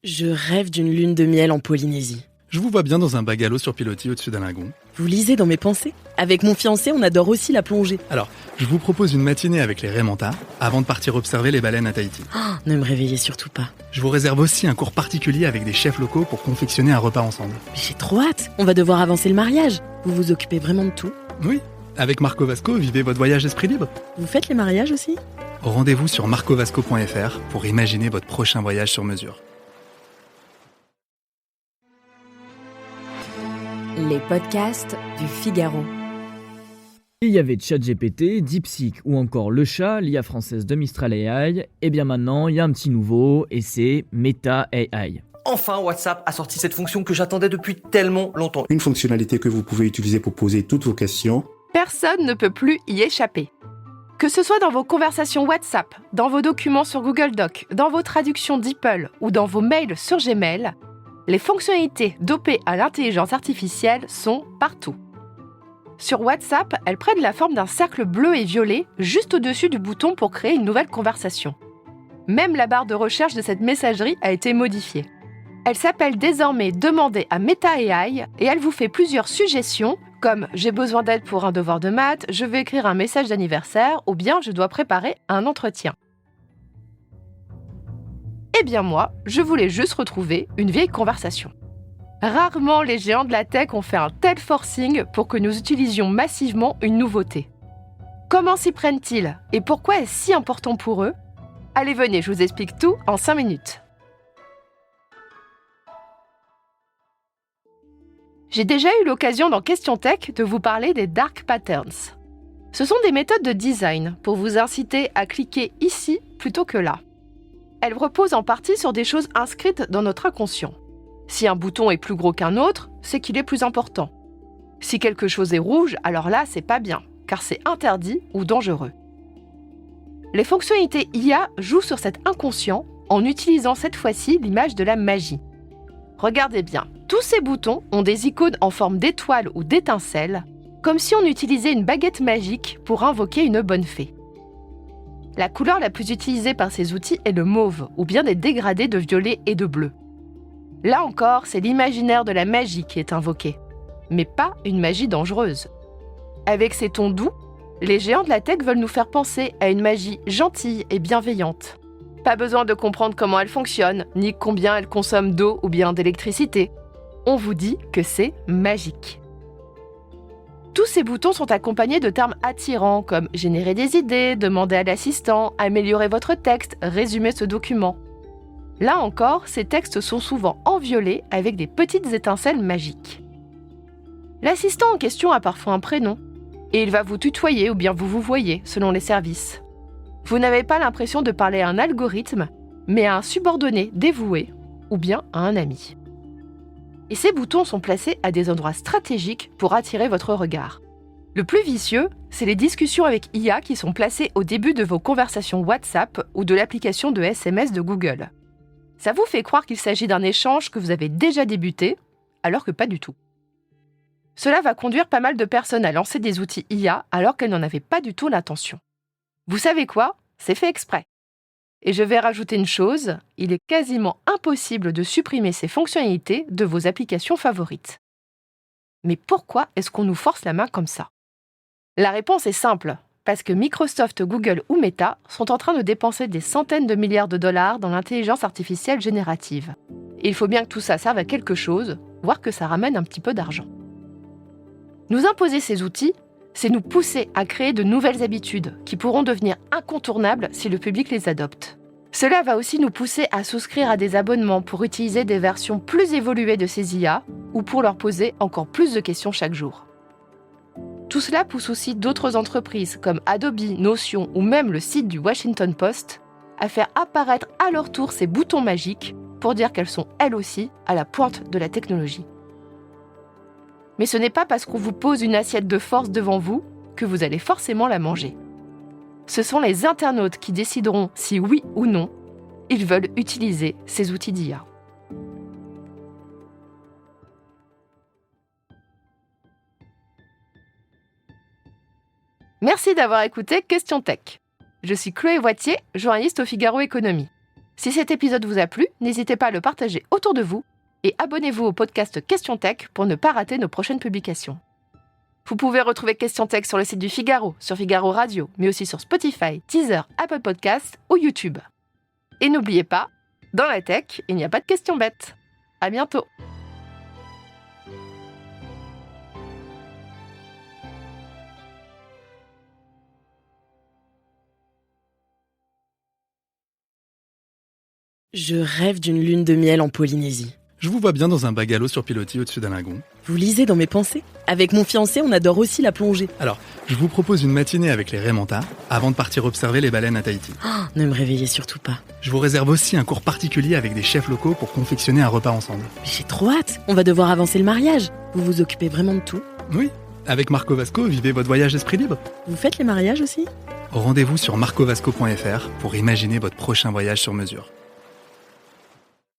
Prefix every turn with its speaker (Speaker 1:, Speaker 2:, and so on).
Speaker 1: Je rêve d'une lune de miel en Polynésie.
Speaker 2: Je vous vois bien dans un bungalow sur pilotis au-dessus d'un lagon.
Speaker 1: Vous lisez dans mes pensées? Avec mon fiancé, on adore aussi la plongée.
Speaker 2: Alors, je vous propose une matinée avec les Raymanta avant de partir observer les baleines à Tahiti.
Speaker 1: Ne me réveillez surtout pas.
Speaker 2: Je vous réserve aussi un cours particulier avec des chefs locaux pour confectionner un repas ensemble.
Speaker 1: Mais j'ai trop hâte. On va devoir avancer le mariage. Vous vous occupez vraiment de tout?
Speaker 2: Oui, avec Marco Vasco, vivez votre voyage esprit libre.
Speaker 1: Vous faites les mariages aussi?
Speaker 2: Rendez-vous sur marcovasco.fr pour imaginer votre prochain voyage sur mesure.
Speaker 3: Les podcasts du Figaro.
Speaker 4: Il y avait ChatGPT, DeepSeek ou encore Le Chat, l'IA française de Mistral AI. Et bien maintenant, il y a un petit nouveau et c'est Meta AI.
Speaker 5: Enfin, WhatsApp a sorti cette fonction que j'attendais depuis tellement longtemps.
Speaker 6: Une fonctionnalité que vous pouvez utiliser pour poser toutes vos questions.
Speaker 7: Personne ne peut plus y échapper. Que ce soit dans vos conversations WhatsApp, dans vos documents sur Google Docs, dans vos traductions DeepL ou dans vos mails sur Gmail, les fonctionnalités dopées à l'intelligence artificielle sont partout. Sur WhatsApp, elles prennent la forme d'un cercle bleu et violet juste au-dessus du bouton pour créer une nouvelle conversation. Même la barre de recherche de cette messagerie a été modifiée. Elle s'appelle désormais Demander à Meta AI et elle vous fait plusieurs suggestions comme « J'ai besoin d'aide pour un devoir de maths, je vais écrire un message d'anniversaire » ou bien « Je dois préparer un entretien ». Eh bien moi, je voulais juste retrouver une vieille conversation. Rarement les géants de la tech ont fait un tel forcing pour que nous utilisions massivement une nouveauté. Comment s'y prennent-ils et pourquoi est-ce si important pour eux? Allez, venez, je vous explique tout en 5 minutes. J'ai déjà eu l'occasion dans Question Tech de vous parler des dark patterns. Ce sont des méthodes de design pour vous inciter à cliquer ici plutôt que là. Elles reposent en partie sur des choses inscrites dans notre inconscient. Si un bouton est plus gros qu'un autre, c'est qu'il est plus important. Si quelque chose est rouge, alors là, c'est pas bien, car c'est interdit ou dangereux. Les fonctionnalités IA jouent sur cet inconscient en utilisant cette fois-ci l'image de la magie. Regardez bien, tous ces boutons ont des icônes en forme d'étoile ou d'étincelle, comme si on utilisait une baguette magique pour invoquer une bonne fée. La couleur la plus utilisée par ces outils est le mauve, ou bien des dégradés de violet et de bleu. Là encore, c'est l'imaginaire de la magie qui est invoqué, mais pas une magie dangereuse. Avec ces tons doux, les géants de la tech veulent nous faire penser à une magie gentille et bienveillante. Pas besoin de comprendre comment elle fonctionne, ni combien elle consomme d'eau ou bien d'électricité. On vous dit que c'est magique. Tous ces boutons sont accompagnés de termes attirants comme « générer des idées »,« demander à l'assistant »,« améliorer votre texte »,« résumer ce document ». Là encore, ces textes sont souvent en violet avec des petites étincelles magiques. L'assistant en question a parfois un prénom, et il va vous tutoyer ou bien vous voyez selon les services. Vous n'avez pas l'impression de parler à un algorithme, mais à un subordonné dévoué ou bien à un ami. Et ces boutons sont placés à des endroits stratégiques pour attirer votre regard. Le plus vicieux, c'est les discussions avec IA qui sont placées au début de vos conversations WhatsApp ou de l'application de SMS de Google. Ça vous fait croire qu'il s'agit d'un échange que vous avez déjà débuté, alors que pas du tout. Cela va conduire pas mal de personnes à lancer des outils IA alors qu'elles n'en avaient pas du tout l'intention. Vous savez quoi? C'est fait exprès. Et je vais rajouter une chose, il est quasiment impossible de supprimer ces fonctionnalités de vos applications favorites. Mais pourquoi est-ce qu'on nous force la main comme ça? La réponse est simple, parce que Microsoft, Google ou Meta sont en train de dépenser des centaines de milliards de dollars dans l'intelligence artificielle générative. Et il faut bien que tout ça serve à quelque chose, voire que ça ramène un petit peu d'argent. Nous imposer ces outils, c'est nous pousser à créer de nouvelles habitudes qui pourront devenir incontournables si le public les adopte. Cela va aussi nous pousser à souscrire à des abonnements pour utiliser des versions plus évoluées de ces IA ou pour leur poser encore plus de questions chaque jour. Tout cela pousse aussi d'autres entreprises comme Adobe, Notion ou même le site du Washington Post à faire apparaître à leur tour ces boutons magiques pour dire qu'elles sont elles aussi à la pointe de la technologie. Mais ce n'est pas parce qu'on vous pose une assiette de force devant vous que vous allez forcément la manger. Ce sont les internautes qui décideront si oui ou non ils veulent utiliser ces outils d'IA. Merci d'avoir écouté Question Tech. Je suis Chloé Voitier, journaliste au Figaro Économie. Si cet épisode vous a plu, n'hésitez pas à le partager autour de vous et abonnez-vous au podcast Question Tech pour ne pas rater nos prochaines publications. Vous pouvez retrouver Question Tech sur le site du Figaro, sur Figaro Radio, mais aussi sur Spotify, Deezer, Apple Podcasts ou YouTube. Et n'oubliez pas, dans la tech, il n'y a pas de questions bêtes. À bientôt.
Speaker 1: Je rêve d'une lune de miel en Polynésie.
Speaker 2: Je vous vois bien dans un bungalow sur pilotis au-dessus d'un lagon.
Speaker 1: Vous lisez dans mes pensées? Avec mon fiancé, on adore aussi la plongée.
Speaker 2: Alors, je vous propose une matinée avec les Raymanta avant de partir observer les baleines à Tahiti.
Speaker 1: Oh, ne me réveillez surtout pas.
Speaker 2: Je vous réserve aussi un cours particulier avec des chefs locaux pour confectionner un repas ensemble.
Speaker 1: Mais j'ai trop hâte. On va devoir avancer le mariage. Vous vous occupez vraiment de tout?
Speaker 2: Oui, avec Marco Vasco, vivez votre voyage d'esprit libre.
Speaker 1: Vous faites les mariages aussi?
Speaker 2: Rendez-vous sur marcovasco.fr pour imaginer votre prochain voyage sur mesure.